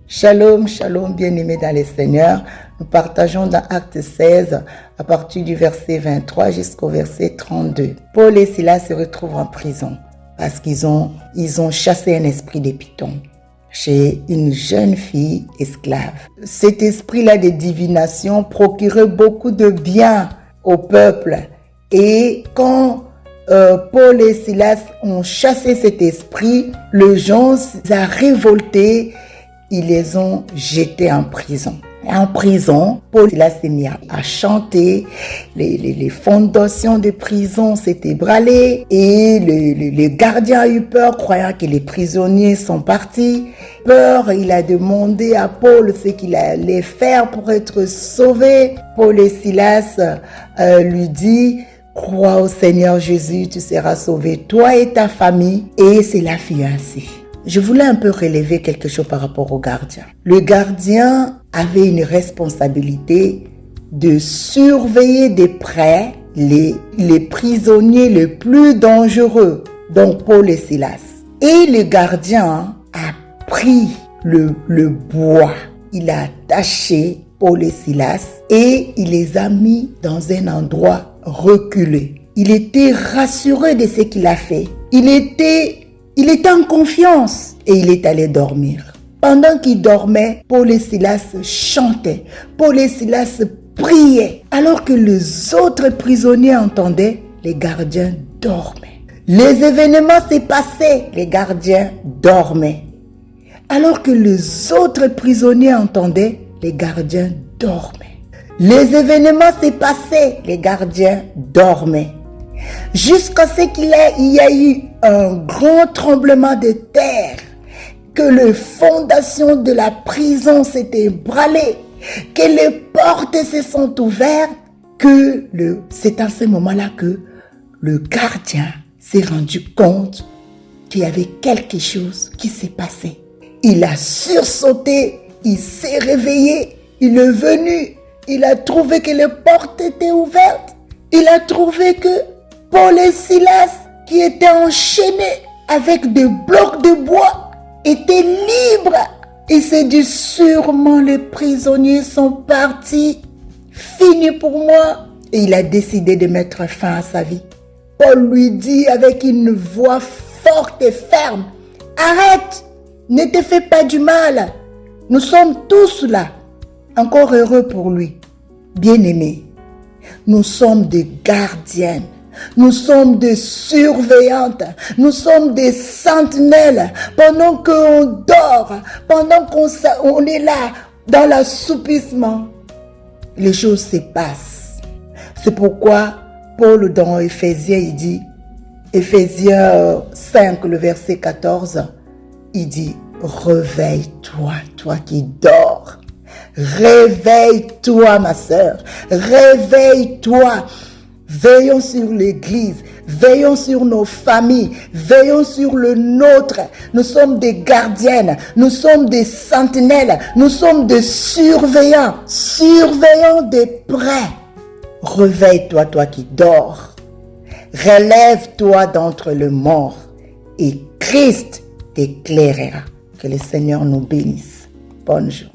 Shalom, shalom, bien-aimés dans le Seigneur. Nous partageons dans Acte 16 à partir du verset 23 jusqu'au verset 32. Paul et Silas se retrouvent en prison parce qu'ils ont chassé un esprit de python chez une jeune fille esclave. Cet esprit-là de divination procurait beaucoup de bien au peuple. Et quand Paul et Silas ont chassé cet esprit, les gens ont révolté. Ils les ont jetés en prison. En prison, Paul et Silas s'est mis à chanter. Les fondations de prison s'étaient ébranlées et le gardien a eu peur, croyant que les prisonniers sont partis. Peur, il a demandé à Paul ce qu'il allait faire pour être sauvé. Paul et Silas lui dit: crois au Seigneur Jésus, tu seras sauvé, toi et ta famille. Et cela fut ainsi. Je voulais un peu relever quelque chose par rapport au gardien. Le gardien avait une responsabilité de surveiller de près les prisonniers les plus dangereux, donc Paul et Silas. Et le gardien a pris le bois, il a attaché Paul et Silas et il les a mis dans un endroit reculé. Il était rassuré de ce qu'il a fait. Il était en confiance et il est allé dormir. Pendant qu'il dormait, Paul et Silas chantaient. Paul et Silas priaient. Alors que les autres prisonniers entendaient, les gardiens dormaient. Les événements s'est passé, les gardiens dormaient. Alors que les autres prisonniers entendaient, les gardiens dormaient. Les événements s'est passé, les gardiens dormaient. Jusqu'à ce qu'il y a eu un grand tremblement de terre, que les fondations de la prison s'étaient ébranlées, que les portes se sont ouvertes, c'est à ce moment-là que le gardien s'est rendu compte qu'il y avait quelque chose qui s'est passé. Il a sursauté, il s'est réveillé, il est venu, il a trouvé que les portes étaient ouvertes, il a trouvé que Paul et Silas, qui étaient enchaînés avec des blocs de bois, étaient libres. Il s'est dit: sûrement les prisonniers sont partis, fini pour moi. Et il a décidé de mettre fin à sa vie. Paul lui dit avec une voix forte et ferme: arrête, ne te fais pas du mal. Nous sommes tous là. Encore heureux pour lui. Bien-aimés, nous sommes des gardiennes. Nous sommes des surveillantes, nous sommes des sentinelles. Pendant qu'on dort, pendant qu'on est là dans l'assoupissement, les choses se passent. C'est pourquoi Paul dans Éphésiens, il dit, Éphésiens 5, le verset 14, il dit: réveille-toi, toi qui dors. Réveille-toi, ma sœur, réveille-toi. Veillons sur l'Église, veillons sur nos familles, veillons sur le nôtre. Nous sommes des gardiennes, nous sommes des sentinelles, nous sommes des surveillants, surveillants de près. Réveille-toi, toi qui dors. Relève-toi d'entre les morts et Christ t'éclairera. Que le Seigneur nous bénisse. Bonne journée.